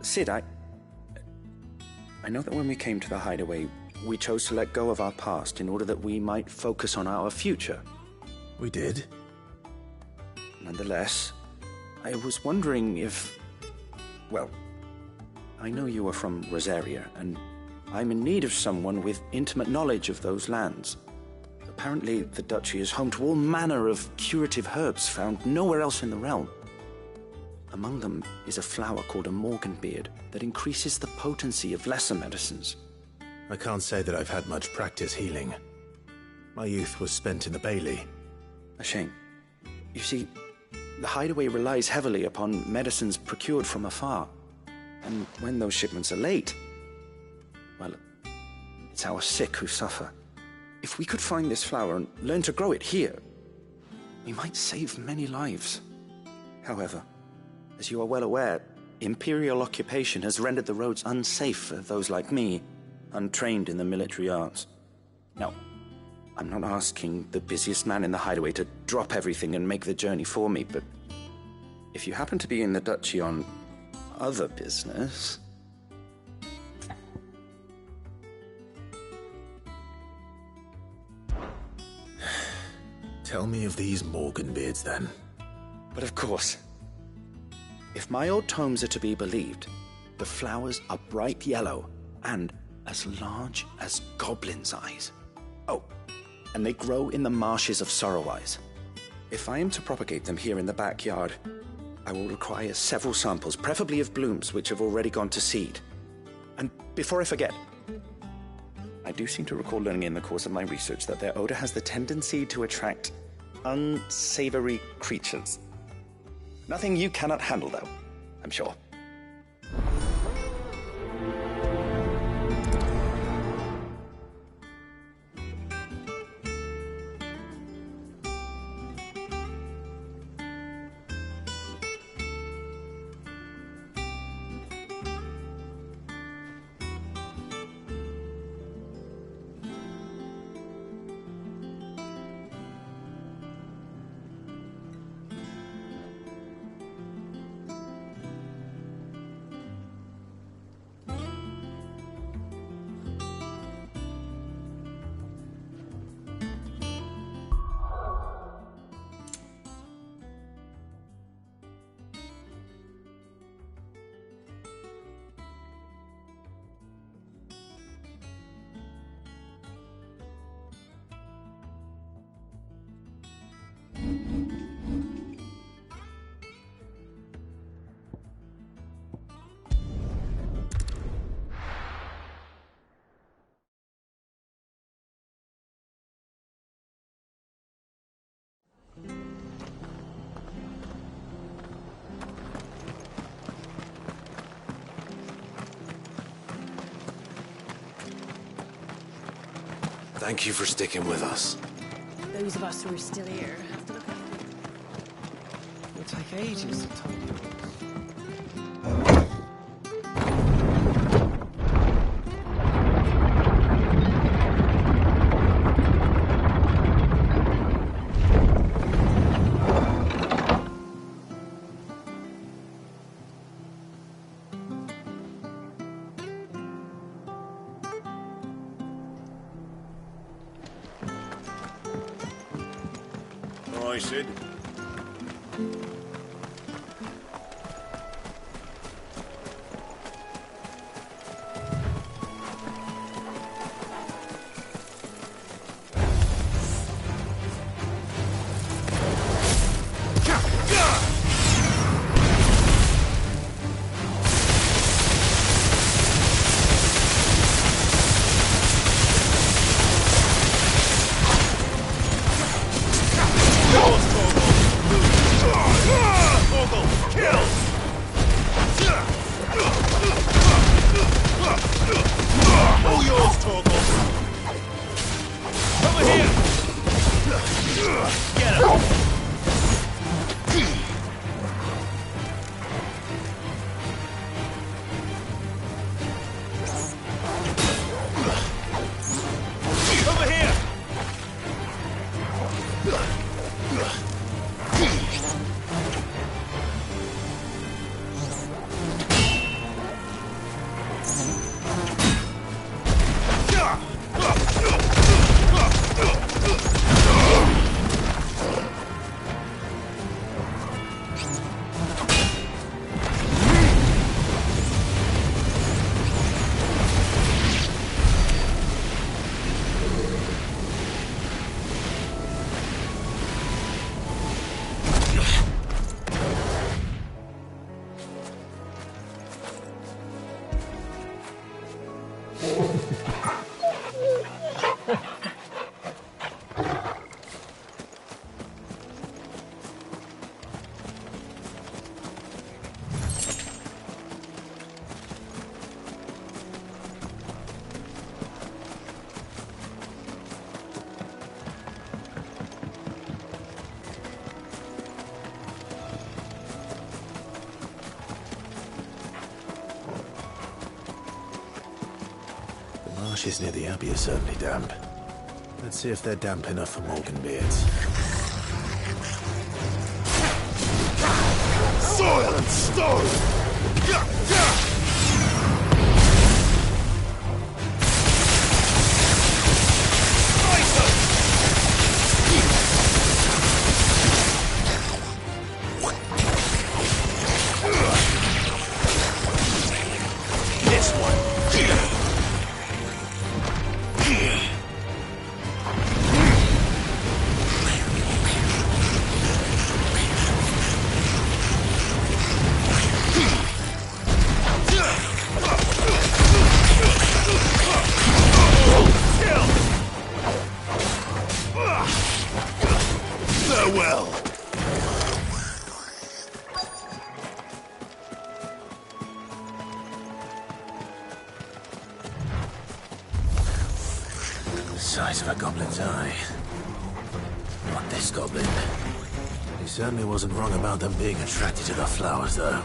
Sid, I know that when we came to the hideaway, we chose to let go of our past in order that we might focus on our future. We did? Nonetheless, I was wondering if... Well, I know you are from Rosaria, and I'm in need of someone with intimate knowledge of those lands. Apparently, the duchy is home to all manner of curative herbs found nowhere else in the realm. Among them is a flower called a morganbeard that increases the potency of lesser medicines. I can't say that I've had much practice healing. My youth was spent in the Bailey. A shame. You see, the hideaway relies heavily upon medicines procured from afar. And when those shipments are late, well, it's our sick who suffer. If we could find this flower and learn to grow it here, we might save many lives. However, as you are well aware, Imperial occupation has rendered the roads unsafe for those like me, untrained in the military arts. Now, I'm not asking the busiest man in the hideaway to drop everything and make the journey for me, but if you happen to be in the duchy on other business... Tell me of these morganbeards, then. But of course. If my old tomes are to be believed, the flowers are bright yellow and as large as goblins' eyes. Oh, and they grow in the marshes of Sorrowise. If I am to propagate them here in the backyard, I will require several samples, preferably of blooms which have already gone to seed. And before I forget, I do seem to recall learning in the course of my research that their odor has the tendency to attract unsavory creatures. Nothing you cannot handle, though, I'm sure. Thank you for sticking with us. Those of us who are still here have to look after. It'll take ages to tell you. Sid. marshes near the Abbey are certainly damp. Let's see if they're damp enough for Morganbeards. Soil and stone! This one. Farewell. The size of a goblin's eye. Not this goblin. He certainly wasn't wrong about them being attracted to the flowers, though.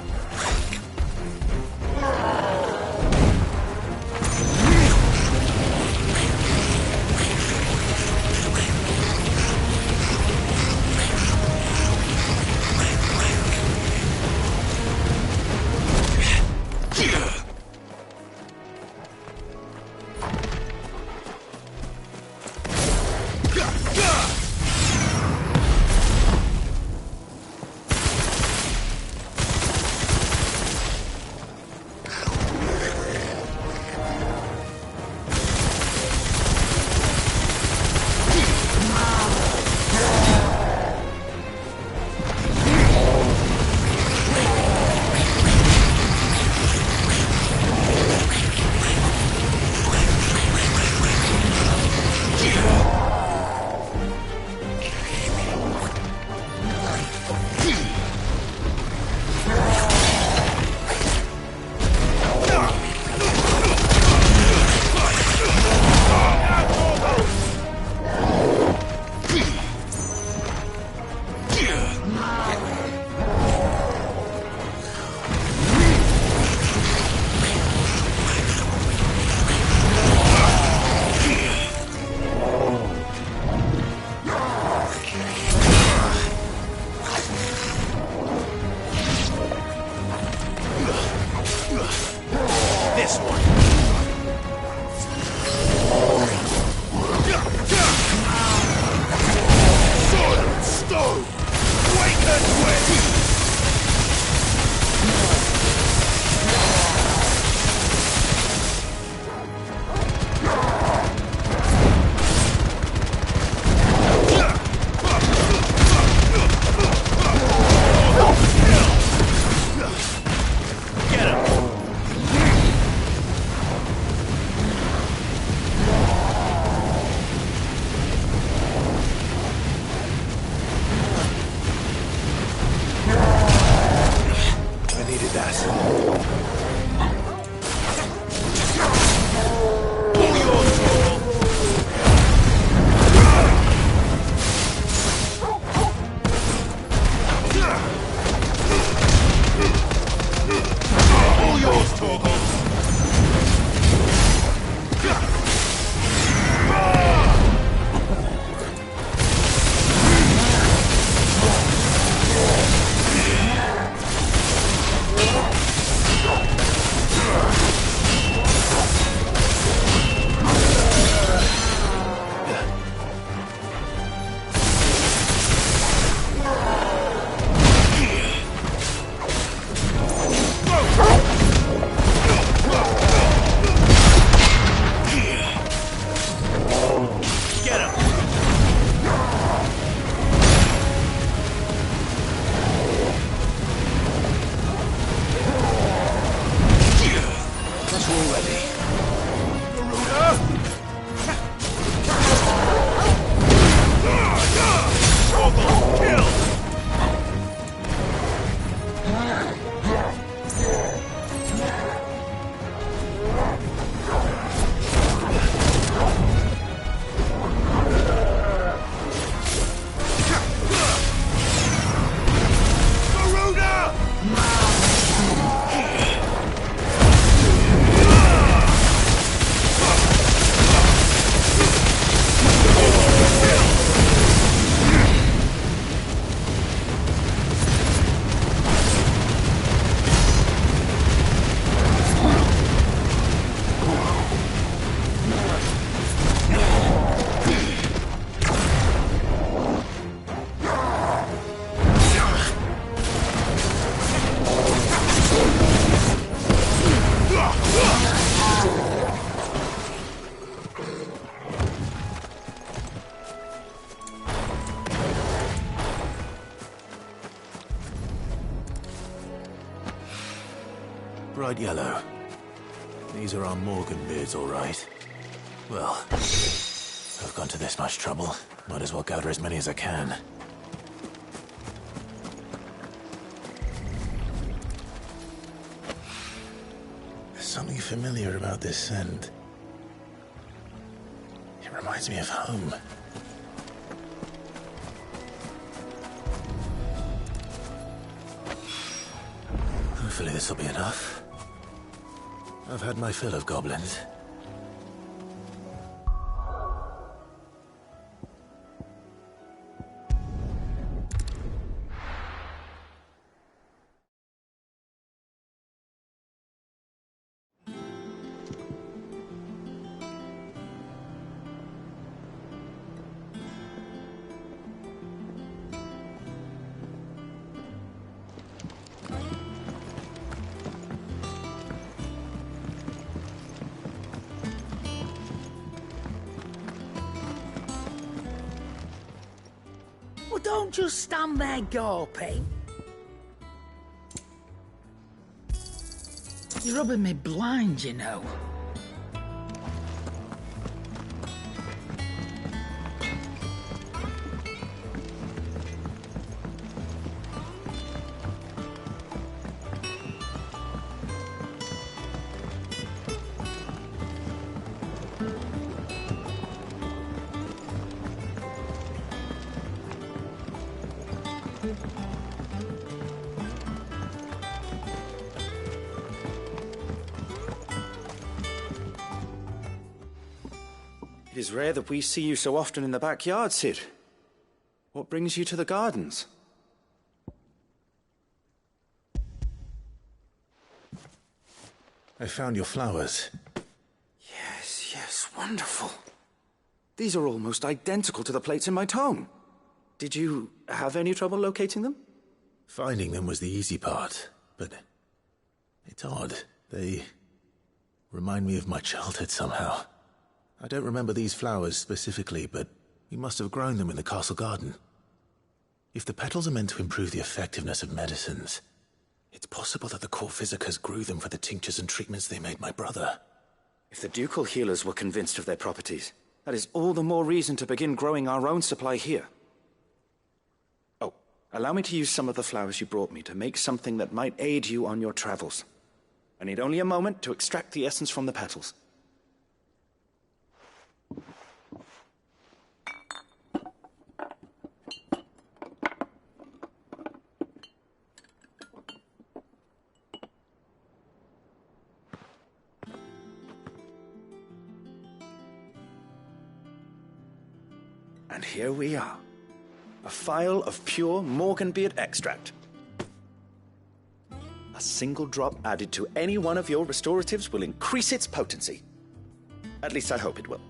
This one. Sword and stone! Wake and win! bright yellow. These are our Morgan beards, all right. Well, I've gone to this much trouble. Might as well gather as many as I can. There's something familiar about this scent. It reminds me of home. Hopefully this will be enough. I've had my fill of goblins. Well, don't just stand there gawping. You're rubbing me blind, you know. It is rare that we see you so often in the backyard, Sid. What brings you to the gardens? I found your flowers. Yes, wonderful. These are almost identical to the plates in my tome. Did you have any trouble locating them? Finding them was the easy part, but it's odd. They remind me of my childhood somehow. I don't remember these flowers specifically, but we must have grown them in the castle garden. If the petals are meant to improve the effectiveness of medicines, it's possible that the court physicers grew them for the tinctures and treatments they made my brother. If the ducal healers were convinced of their properties, that is all the more reason to begin growing our own supply here. Oh, allow me to use some of the flowers you brought me to make something that might aid you on your travels. I need only a moment to extract the essence from the petals. And here we are. A phial of pure Morganbeard extract. A single drop added to any one of your restoratives will increase its potency. At least I hope it will.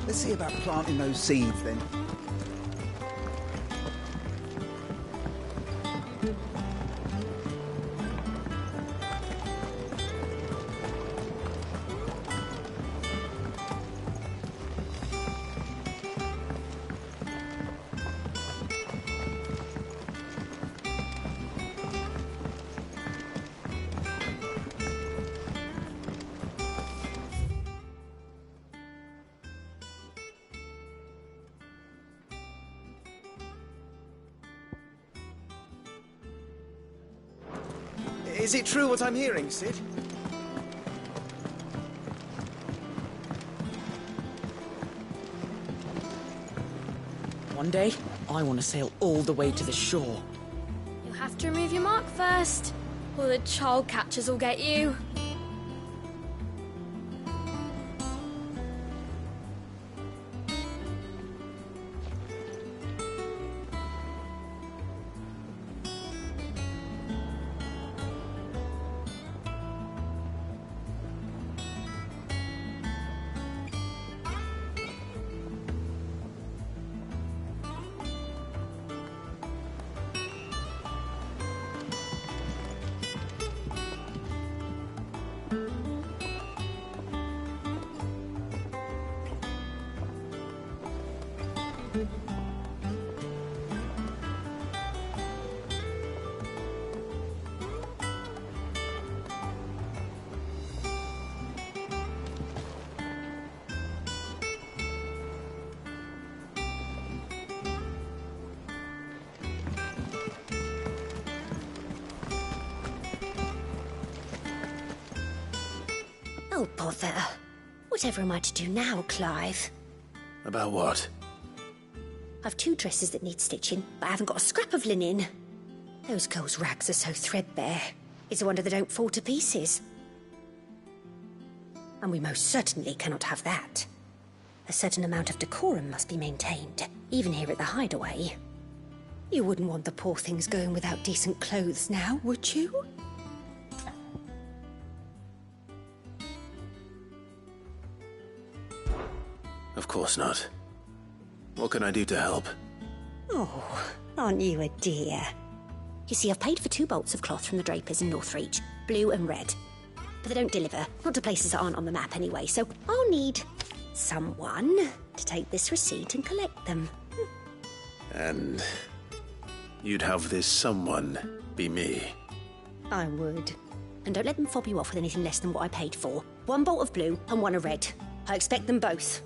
Let's see about planting those seeds then. Is it true what I'm hearing, Sid? One day, I want to sail all the way to the shore. You'll have to remove your mark first, or the child catchers will get you. Oh, bother. Whatever am I to do now, Clive? About what? I've 2 dresses that need stitching, but I haven't got a scrap of linen. Those girls' rags are so threadbare. It's a wonder they don't fall to pieces. And we most certainly cannot have that. A certain amount of decorum must be maintained, even here at the Hideaway. You wouldn't want the poor things going without decent clothes now, would you? Of course not. What can I do to help? Oh, aren't you a dear? You see, I've paid for 2 bolts of cloth from the drapers in Northreach, blue and red. But they don't deliver, not to places that aren't on the map anyway, so I'll need someone to take this receipt and collect them. And you'd have this someone be me. I would. And don't let them fob you off with anything less than what I paid for. 1 bolt of blue and 1 of red. I expect them both.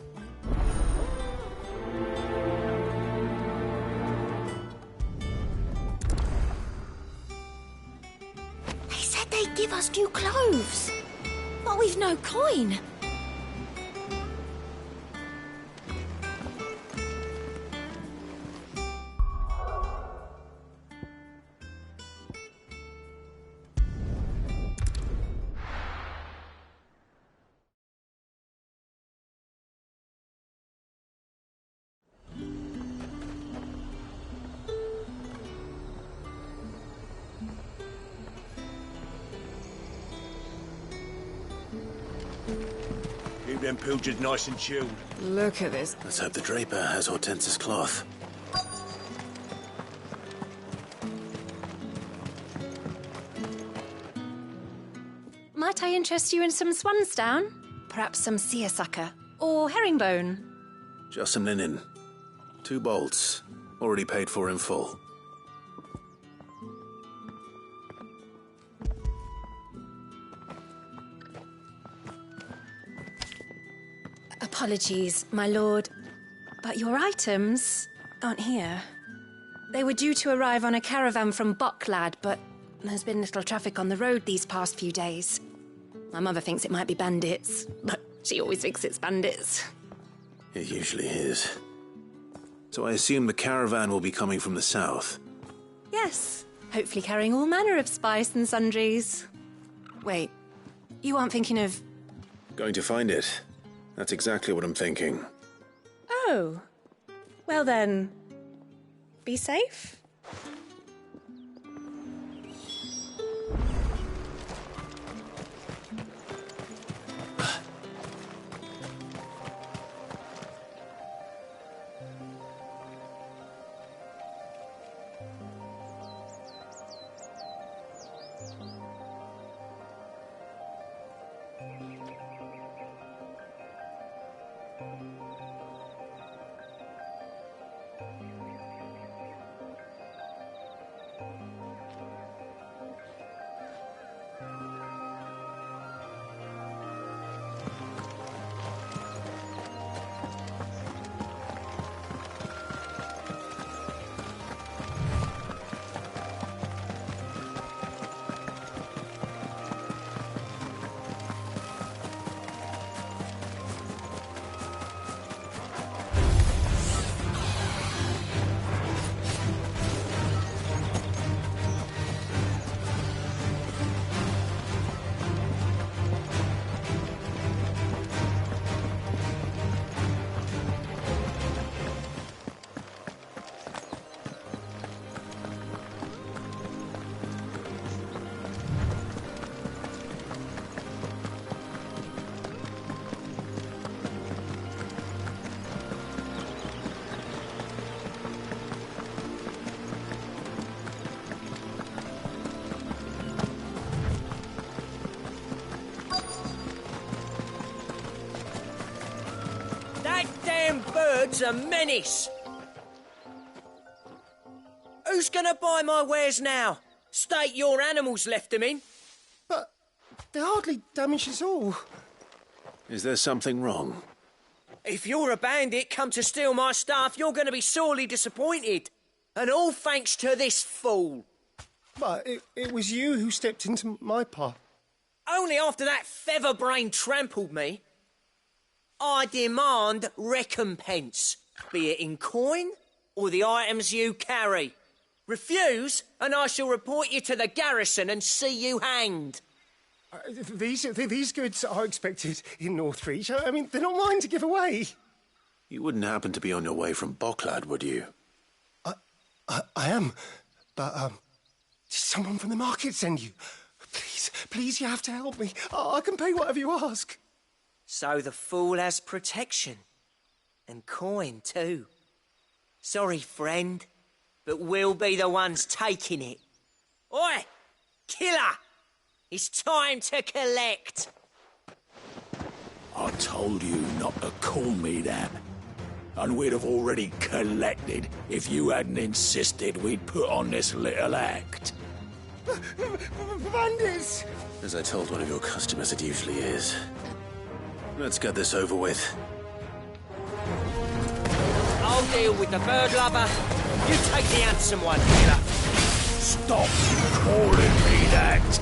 They said they'd give us new clothes. But we've no coin. Keep them pilgers nice and chilled. Look at this. Let's hope the draper has Hortense's cloth. Might I interest you in some swansdown? Perhaps some seersucker or herringbone? Just some linen. 2 bolts. Already paid for in full. Apologies, my lord, but your items aren't here. They were due to arrive on a caravan from Bucklad, but there's been little traffic on the road these past few days. My mother thinks it might be bandits, but she always thinks it's bandits. It usually is. So I assume the caravan will be coming from the south. Yes, hopefully carrying all manner of spice and sundries. Wait, you aren't thinking of... Going to find it. That's exactly what I'm thinking. Oh, well then, be safe. That damn bird's a menace. Who's gonna buy my wares now? State your animals left them in. But they're hardly damaged at all. Is there something wrong? If you're a bandit come to steal my stuff, you're gonna be sorely disappointed. And all thanks to this fool. But it was you who stepped into my path. Only after that feather-brain trampled me. I demand recompense, be it in coin or the items you carry. Refuse, and I shall report you to the garrison and see you hanged. These goods are expected in Northreach. I mean, they're not mine to give away. You wouldn't happen to be on your way from Bocklad, would you? I am, but did someone from the market send you? Please, you have to help me. I can pay whatever you ask. So the fool has protection. And coin, too. Sorry, friend, but we'll be the ones taking it. Oi! Killer! It's time to collect. I told you not to call me that. And we'd have already collected if you hadn't insisted we'd put on this little act. Bandits! As I told one of your customers, it usually is. Let's get this over with. I'll deal with the bird lover. You take the handsome one, killer. Stop calling me that.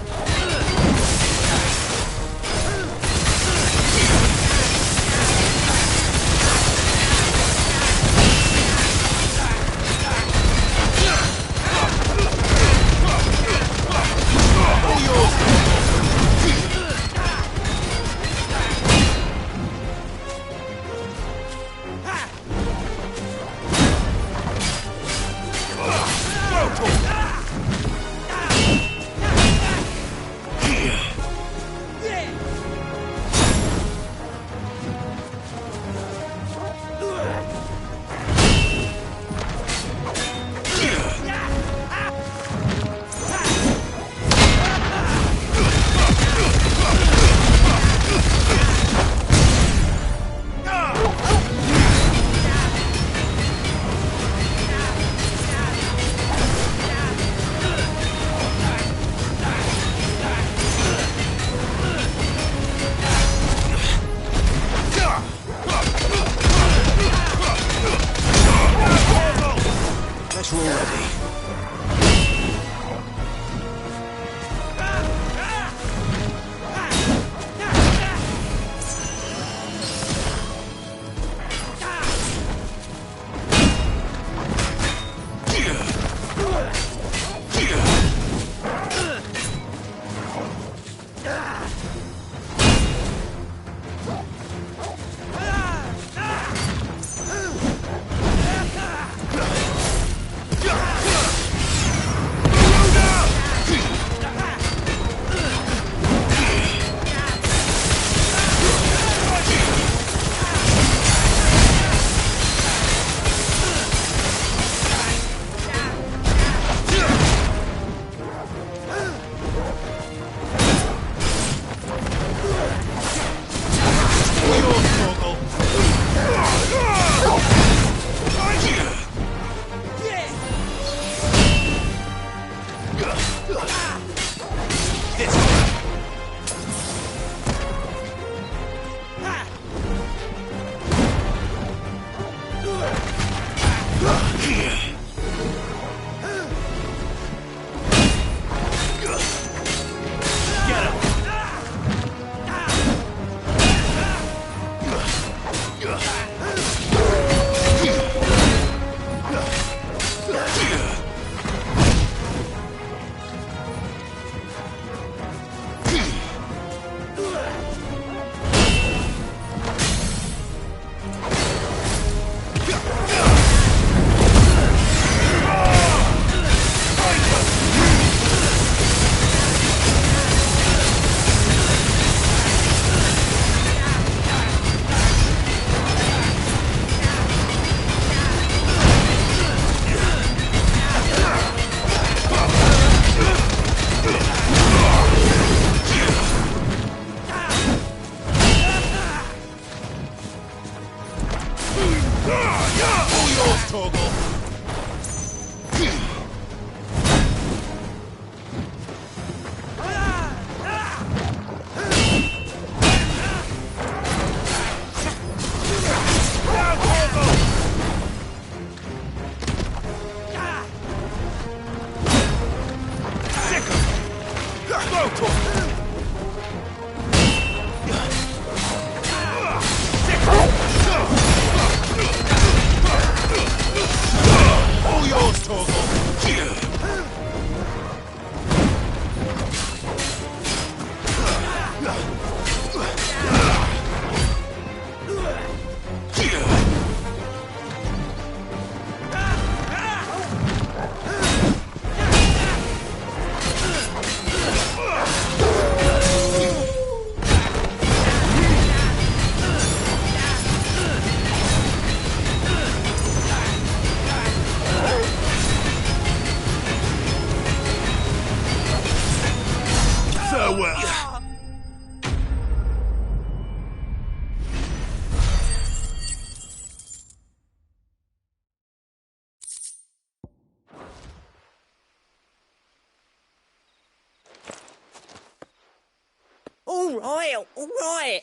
all right.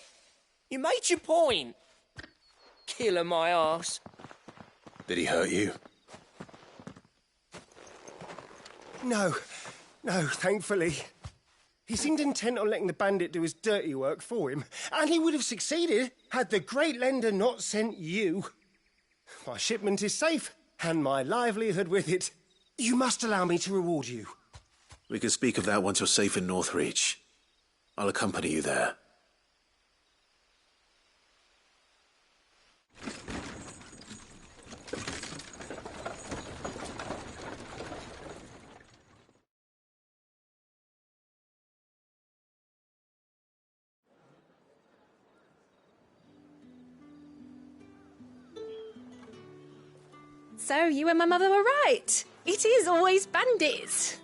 You made your point. Killing my arse. Did he hurt you? No, thankfully. He seemed intent on letting the bandit do his dirty work for him, and he would have succeeded had the great lender not sent you. My shipment is safe, and my livelihood with it. You must allow me to reward you. We can speak of that once you're safe in Northreach. I'll accompany you there. So, you and my mother were right. It is always bandits.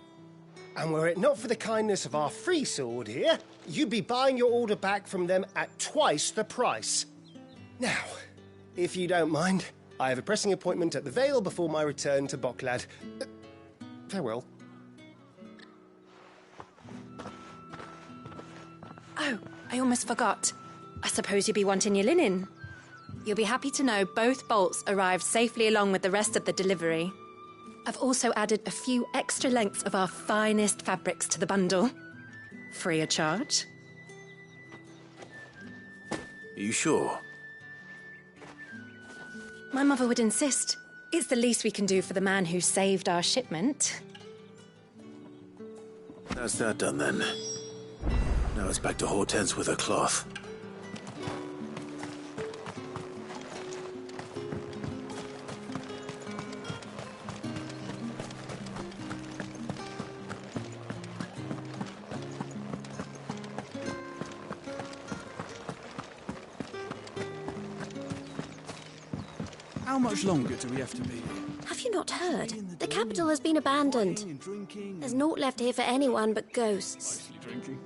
And were it not for the kindness of our free sword here, you'd be buying your order back from them at twice the price. Now, if you don't mind, I have a pressing appointment at the Vale before my return to Bocklad. Farewell. Oh, I almost forgot. I suppose you'll be wanting your linen. You'll be happy to know both bolts arrived safely along with the rest of the delivery. I've also added a few extra lengths of our finest fabrics to the bundle. Free of charge. Are you sure? My mother would insist. It's the least we can do for the man who saved our shipment. That's that done then. Now it's back to Hortense with her cloth. How much longer do we have to be here? Have you not heard? The capital has been abandoned. There's naught left here for anyone but ghosts. Mostly drinking.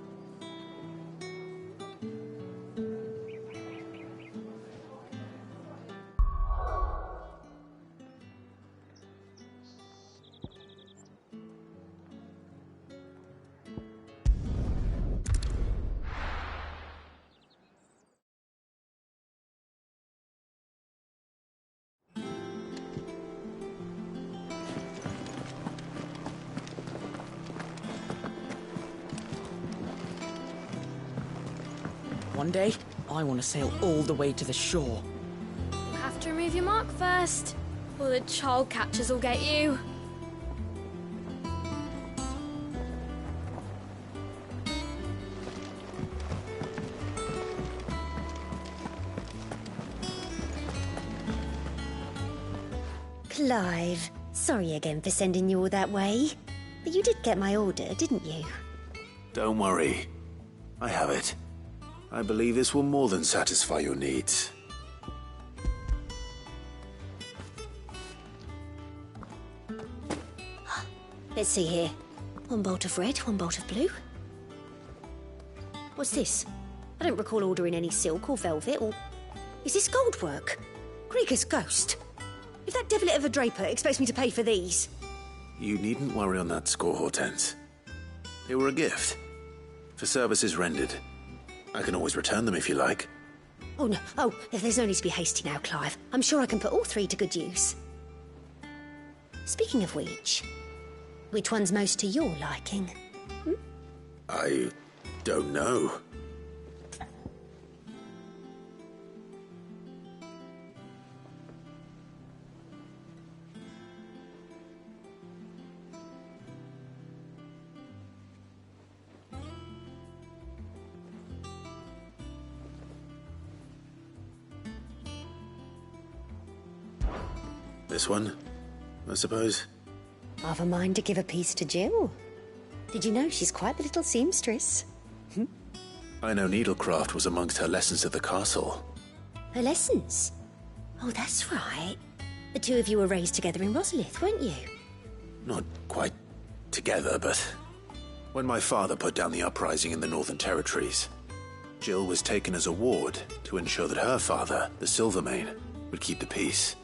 One day, I want to sail all the way to the shore. You have to remove your mark first, or the child catchers will get you. Clive, sorry again for sending you all that way. But you did get my order, didn't you? Don't worry. I have it. I believe this will more than satisfy your needs. Let's see here. One bolt of red, one bolt of blue. What's this? I don't recall ordering any silk or velvet, or... Is this gold work? Krieger's ghost. If that devilet of a draper expects me to pay for these... You needn't worry on that score, Hortense. They were a gift. For services rendered. I can always return them if you like. Oh, no. Oh, there's no need to be hasty now, Clive. I'm sure I can put all three to good use. Speaking of which one's most to your liking? I don't know. This one, I suppose. I've a mind to give a piece to Jill. Did you know she's quite the little seamstress? I know needlecraft was amongst her lessons at the castle. Her lessons? Oh, that's right. The two of you were raised together in Rosalith, weren't you? Not quite together, but when my father put down the uprising in the Northern Territories, Jill was taken as a ward to ensure that her father, the Silvermane, would keep the peace.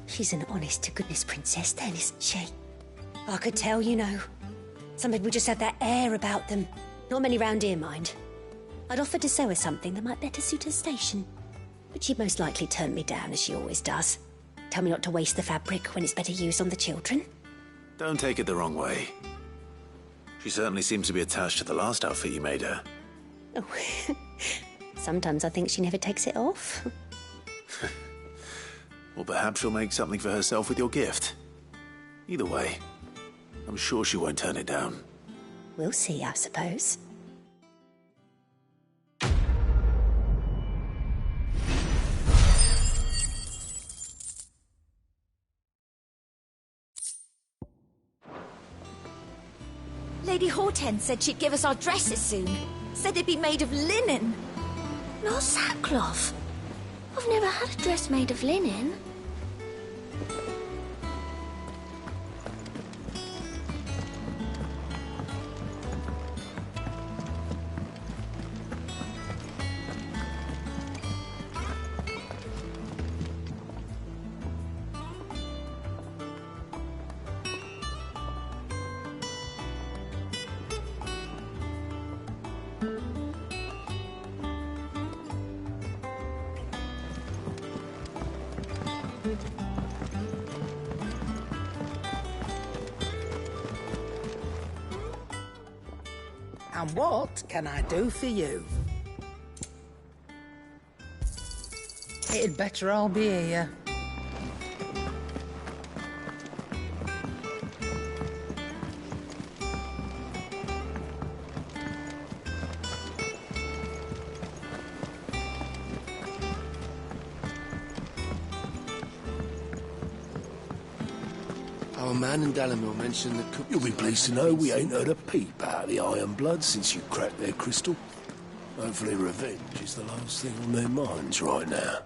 She's an honest-to-goodness princess then, isn't she? I could tell, you know. Some people just have that air about them. Not many round here, mind. I'd offered to sew her something that might better suit her station. But she'd most likely turn me down, as she always does. Tell me not to waste the fabric when it's better used on the children. Don't take it the wrong way. She certainly seems to be attached to the last outfit you made her. Oh, sometimes I think she never takes it off. Or perhaps she'll make something for herself with your gift. Either way, I'm sure she won't turn it down. We'll see, I suppose. Lady Hortense said she'd give us our dresses soon. Said they'd be made of linen. Not sackcloth. I've never had a dress made of linen. And what can I do for you? It'd better all be here. Our man in Dalamil mentioned that Cook... You'll be pleased to know we ain't heard a peep out of the Iron Blood since you cracked their crystal. Hopefully revenge is the last thing on their minds right now.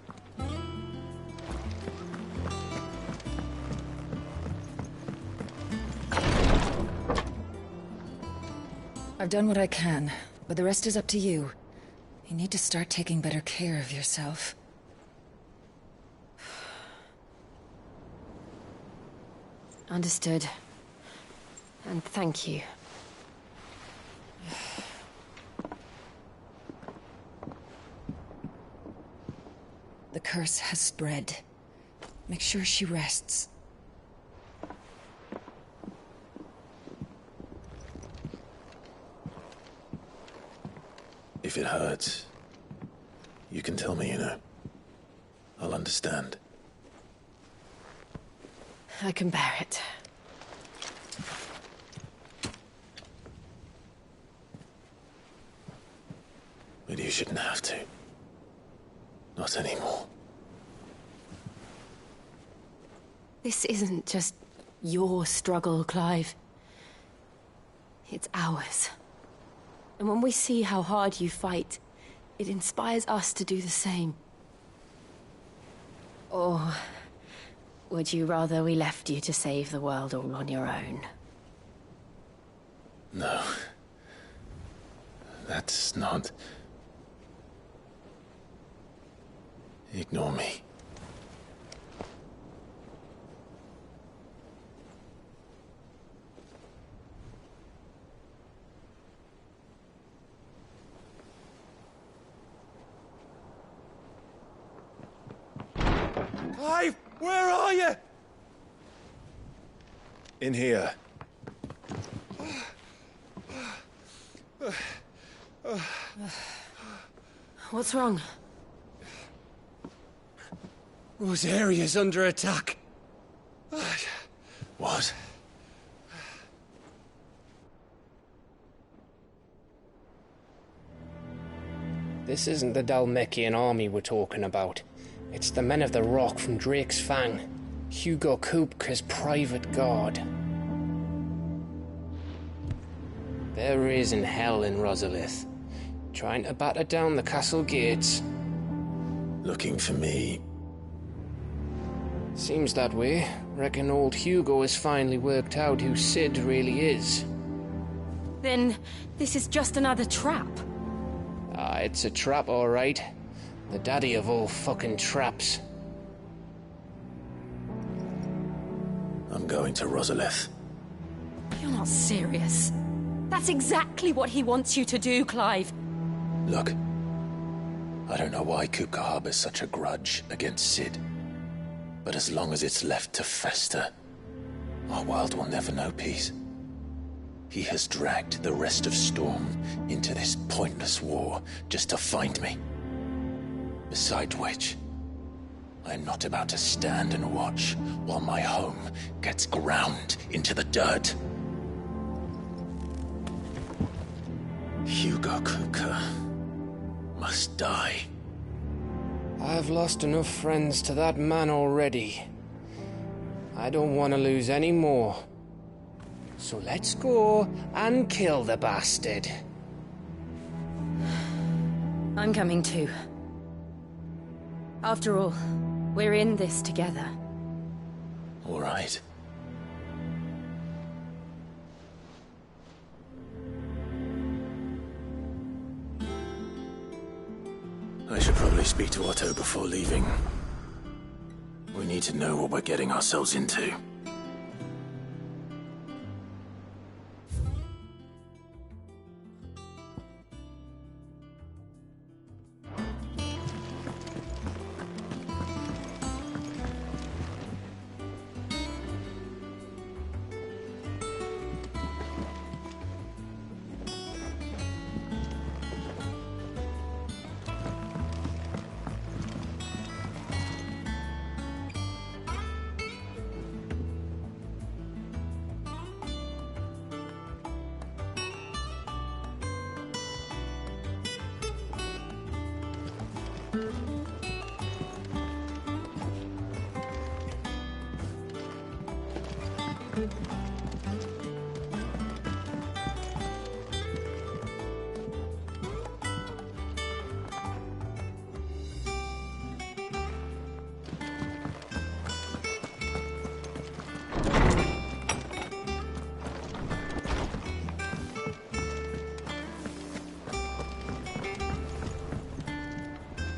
I've done what I can, but the rest is up to you. You need to start taking better care of yourself. Understood. And thank you. The curse has spread. Make sure she rests. If it hurts, you can tell me, you know. I'll understand. I can bear it. But you shouldn't have to. Not anymore. This isn't just your struggle, Clive. It's ours. And when we see how hard you fight, it inspires us to do the same. Or would you rather we left you to save the world all on your own? No. That's not... Ignore me. Clive, where are you? In here. What's wrong? Rosaria's under attack. What? This isn't the Dalmekian army we're talking about. It's the men of the Rock from Drake's Fang. Hugo Kupka's private guard. They're raising hell in Rosalith, trying to batter down the castle gates. Looking for me? Seems that way. Reckon old Hugo has finally worked out who Sid really is. Then this is just another trap. Ah, it's a trap, all right. The daddy of all fucking traps. I'm going to Rosalith. You're not serious. That's exactly what he wants you to do, Clive. Look, I don't know why Kupka harbors such a grudge against Sid, but as long as it's left to fester, our world will never know peace. He has dragged the rest of Storm into this pointless war just to find me. Besides which, I'm not about to stand and watch while my home gets ground into the dirt. Hugo Kupka must die. I've lost enough friends to that man already. I don't want to lose any more. So let's go and kill the bastard. I'm coming too. After all, we're in this together. All right. I should probably speak to Otto before leaving. We need to know what we're getting ourselves into.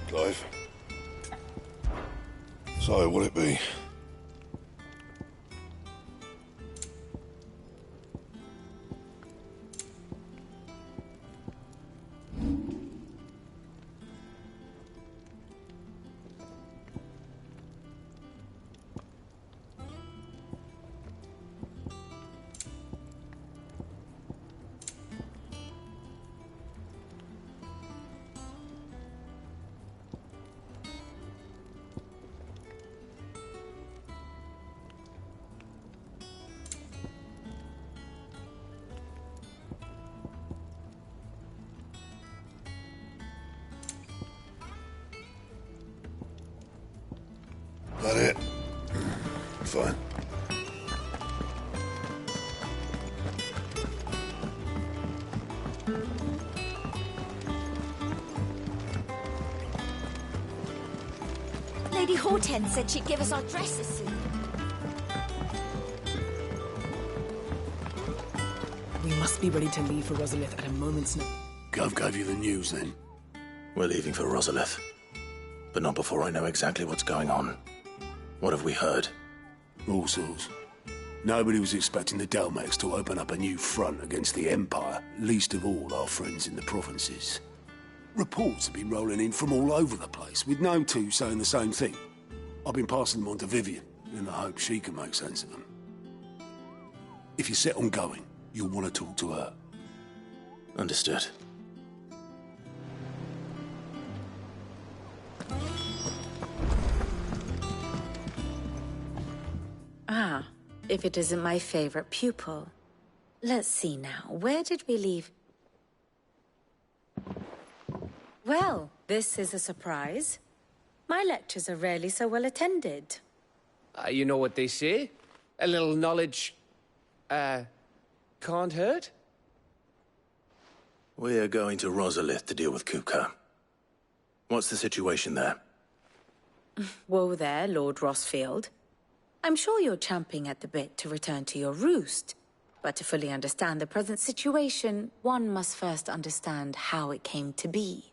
Clive. So, what'll it be? That it? Fine. Lady Hortense said she'd give us our dresses soon. We must be ready to leave for Rosalith at a moment's notice. Gov gave you the news then? We're leaving for Rosalith, but not before I know exactly what's going on. What have we heard? All sorts. Nobody was expecting the Dalmex to open up a new front against the Empire, least of all our friends in the provinces. Reports have been rolling in from all over the place, with no two saying the same thing. I've been passing them on to Vivian, in the hope she can make sense of them. If you're set on going, you'll want to talk to her. Understood. Ah, if it isn't my favorite pupil. Let's see now, where did we leave? Well, this is a surprise. My lectures are rarely so well attended. You know what they say? A little knowledge, can't hurt? We're going to Rosalith to deal with Kupka. What's the situation there? Whoa there, Lord Rossfield. I'm sure you're champing at the bit to return to your roost. But to fully understand the present situation, one must first understand how it came to be.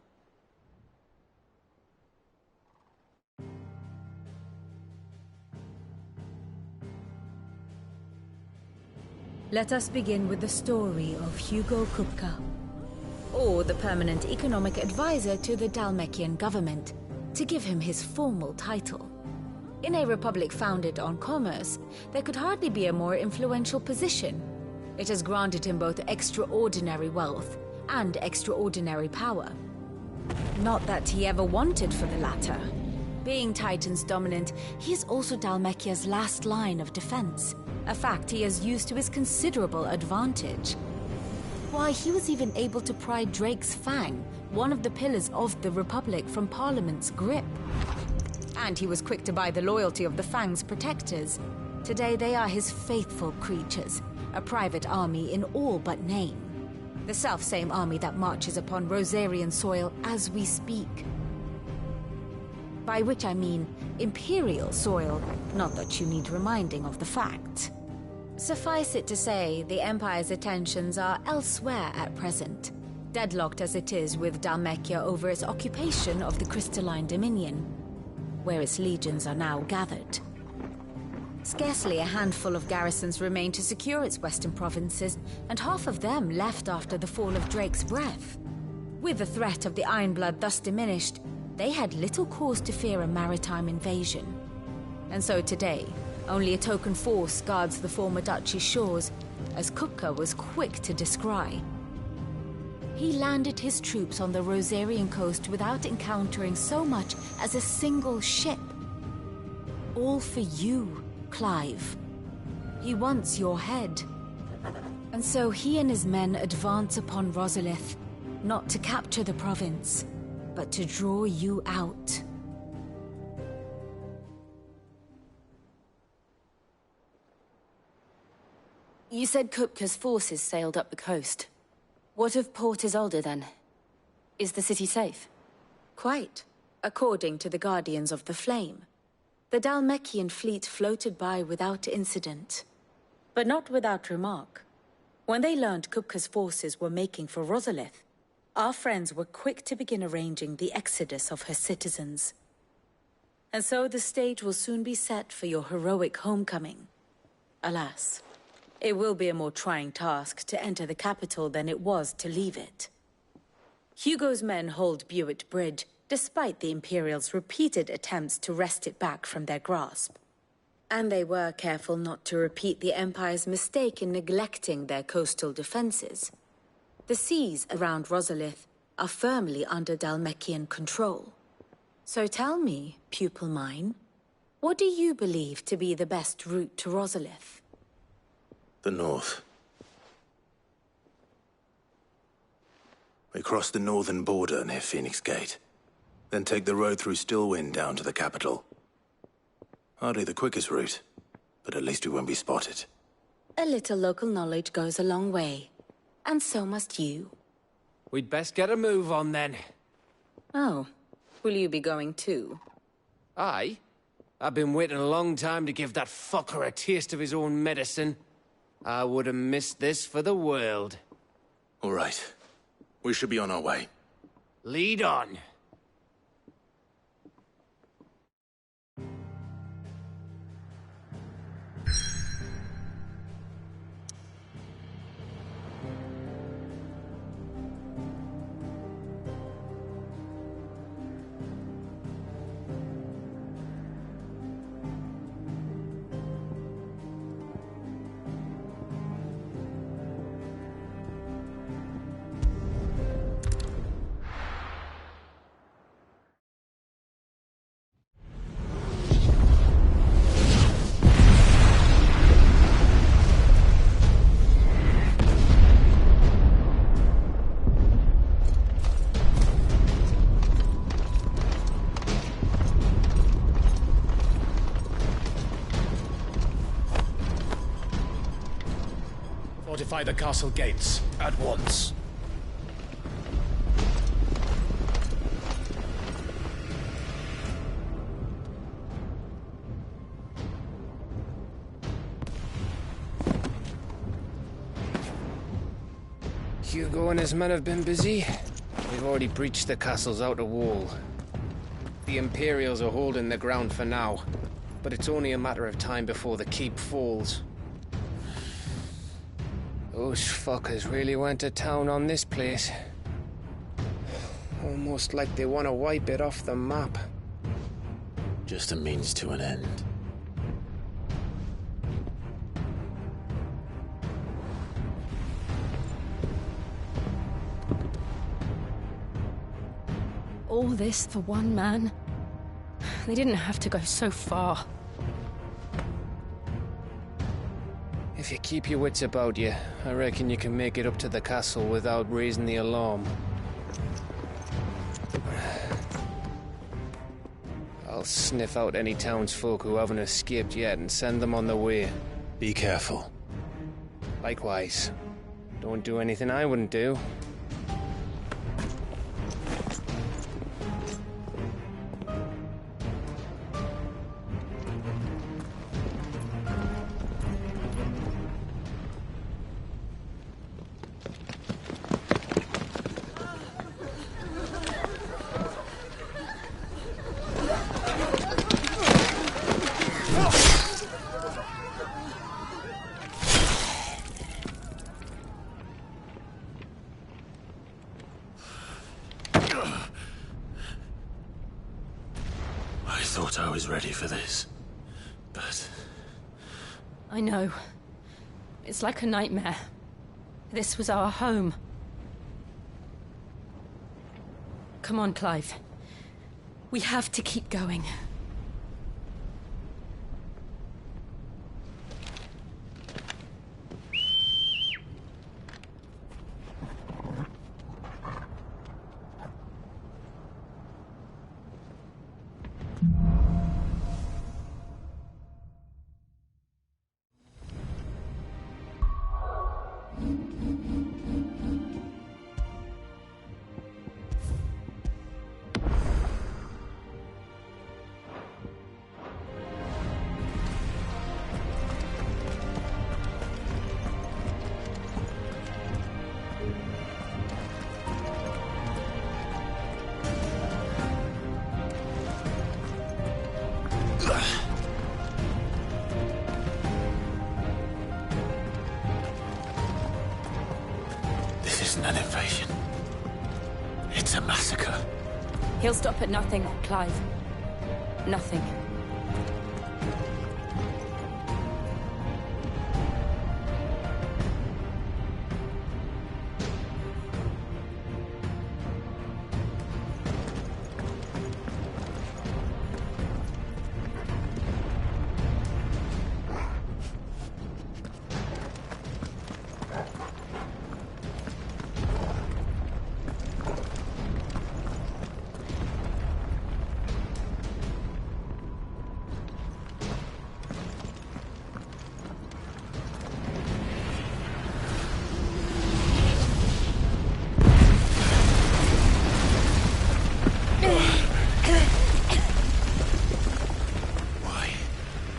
Let us begin with the story of Hugo Kupka. or the permanent economic advisor to the Dalmekian government, to give him his formal title. In a republic founded on commerce, there could hardly be a more influential position. It has granted him both extraordinary wealth and extraordinary power. Not that he ever wanted for the latter. Being Titan's dominant, he is also Dalmekia's last line of defense, a fact he has used to his considerable advantage. Why, he was even able to pry Drake's Fang, one of the pillars of the Republic, from Parliament's grip. And he was quick to buy the loyalty of the Fang's protectors. Today they are his faithful creatures, a private army in all but name. The self-same army that marches upon Rosarian soil as we speak. By which I mean Imperial soil, not that you need reminding of the fact. Suffice it to say, the Empire's attentions are elsewhere at present, deadlocked as it is with Dalmekia over its occupation of the Crystalline Dominion, where its legions are now gathered. Scarcely a handful of garrisons remain to secure its western provinces, and half of them left after the fall of Drake's Breath. With the threat of the Ironblood thus diminished, they had little cause to fear a maritime invasion. And so today, only a token force guards the former duchy's shores, as Kupka was quick to descry. He landed his troops on the Rosarian coast without encountering so much as a single ship. All for you, Clive. He wants your head. And so he and his men advance upon Rosalith, not to capture the province, but to draw you out. You said Kupka's forces sailed up the coast. What of Port Isolde, then? Is the city safe? Quite, according to the Guardians of the Flame. The Dalmekian fleet floated by without incident. But not without remark. When they learned Kupka's forces were making for Rosalith, our friends were quick to begin arranging the exodus of her citizens. And so the stage will soon be set for your heroic homecoming. Alas, it will be a more trying task to enter the capital than it was to leave it. Hugo's men hold Buet Bridge, despite the Imperials' repeated attempts to wrest it back from their grasp. And they were careful not to repeat the Empire's mistake in neglecting their coastal defenses. The seas around Rosalith are firmly under Dalmekian control. So tell me, pupil mine, what do you believe to be the best route to Rosalith? The north. We cross the northern border near Phoenix Gate, then take the road through Stillwind down to the capital. Hardly the quickest route, but at least we won't be spotted. A little local knowledge goes a long way, and so must you. We'd best get a move on then. Oh, will you be going too? Aye. I've been waiting a long time to give that fucker a taste of his own medicine. I would have missed this for the world. All right. We should be on our way. Lead on. Fortify the castle gates, at once. Hugo and his men have been busy. We've already breached the castle's outer wall. The Imperials are holding the ground for now, but it's only a matter of time before the keep falls. Those fuckers really went to town on this place. Almost like they want to wipe it off the map. Just a means to an end. All this for one man? They didn't have to go so far. If you keep your wits about you, I reckon you can make it up to the castle without raising the alarm. I'll sniff out any townsfolk who haven't escaped yet and send them on their way. Be careful. Likewise. Don't do anything I wouldn't do. I thought I was ready for this, but... I know. It's like a nightmare. This was our home. Come on, Clive. We have to keep going. This isn't an invasion. It's a massacre. He'll stop at nothing, Clive. Nothing.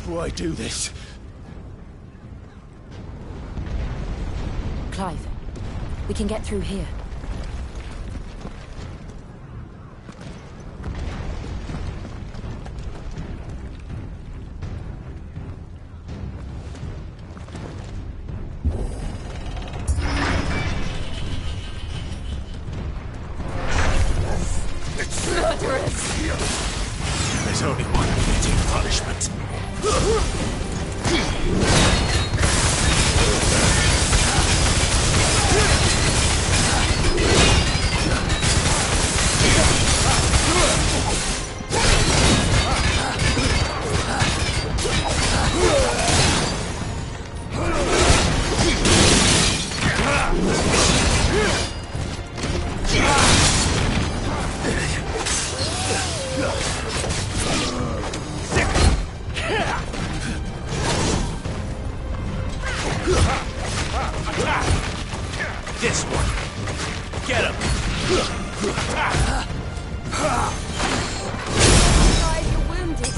Why do this? Clive, we can get through here. It's murderous! There's only one fitting punishment. This one. Get him. Clive, you're wounded.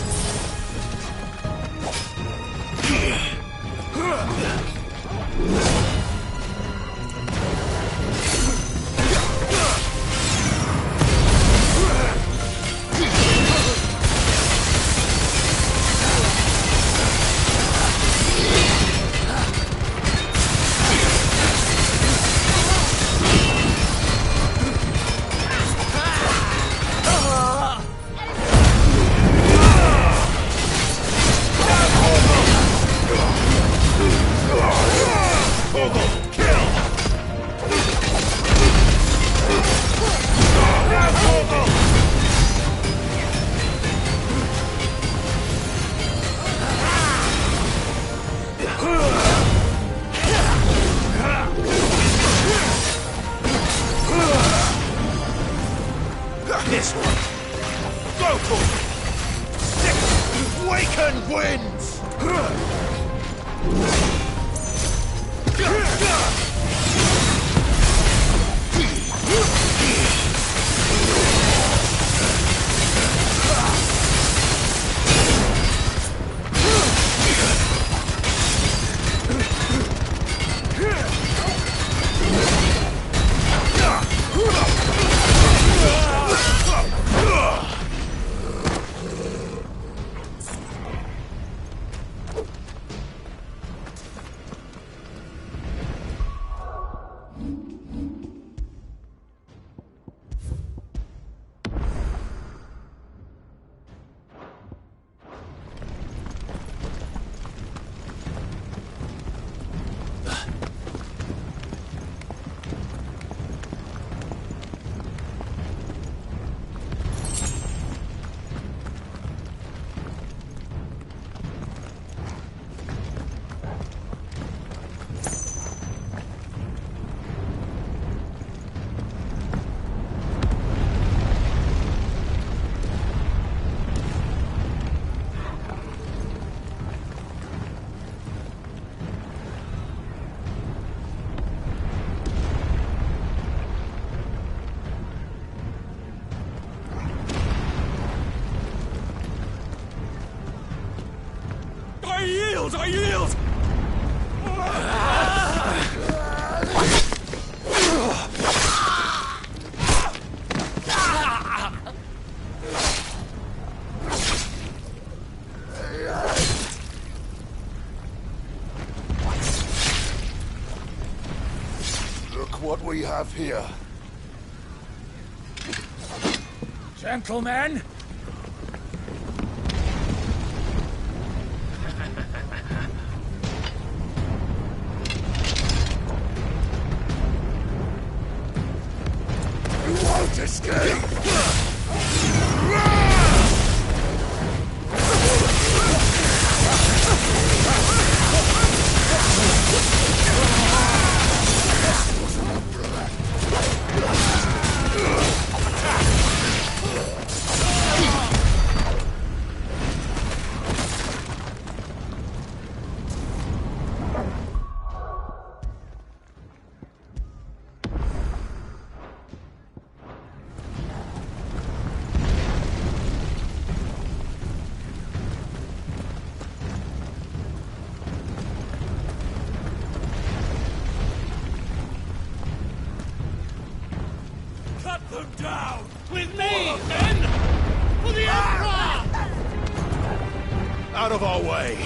one. Go for it! Waken winds! I yield! Look what we have here. Gentlemen! Escape! Cut them down! With me, men! For the Emperor! Out of our way!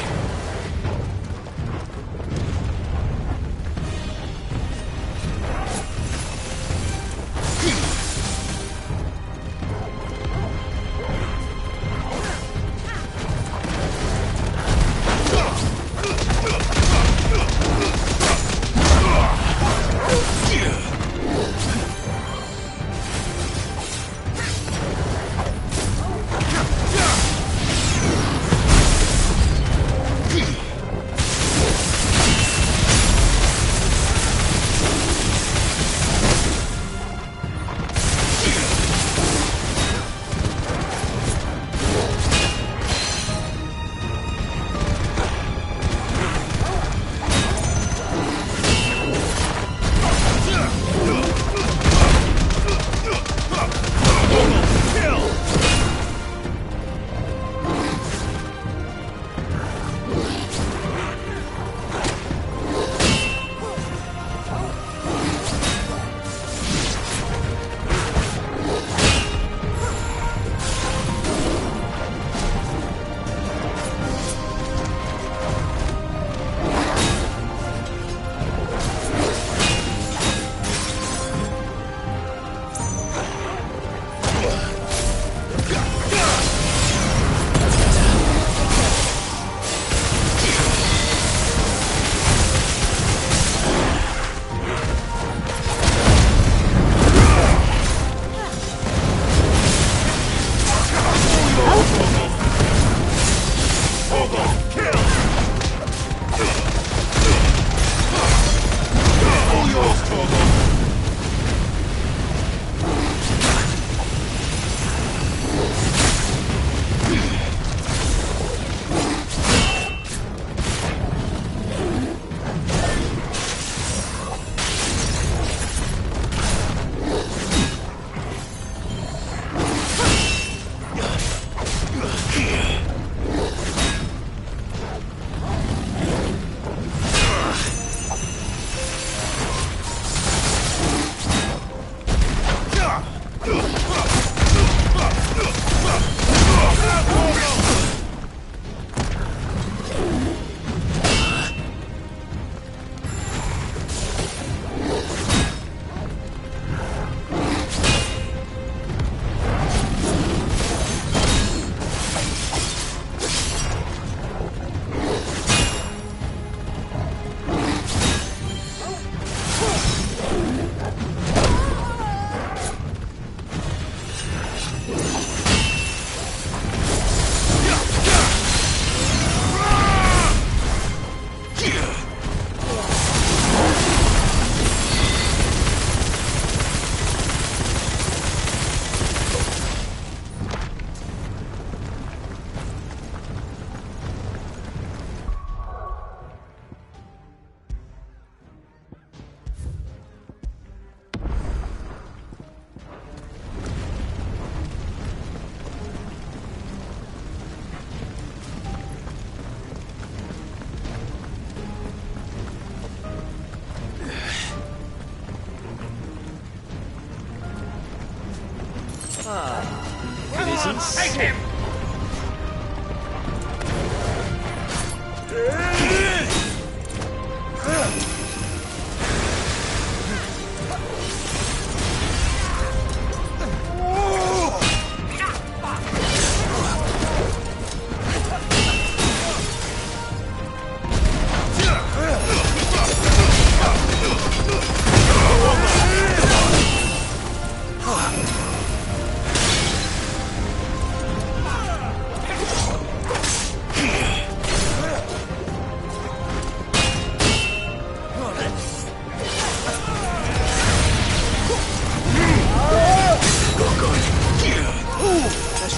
Take him!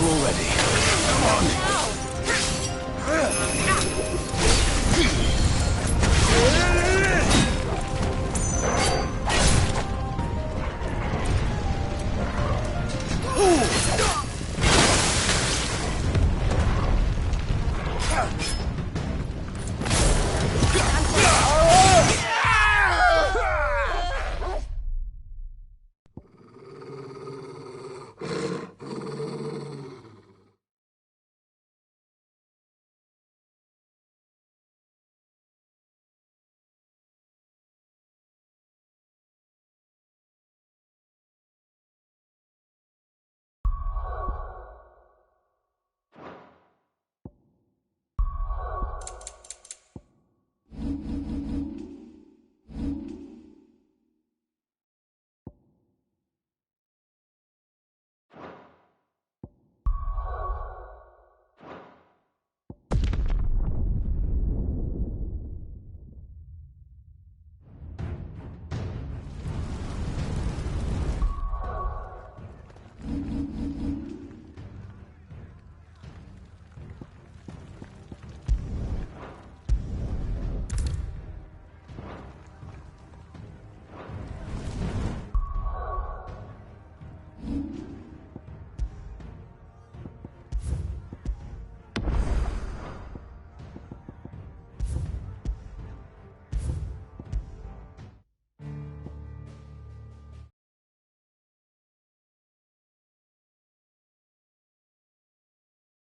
We're all ready. Come on.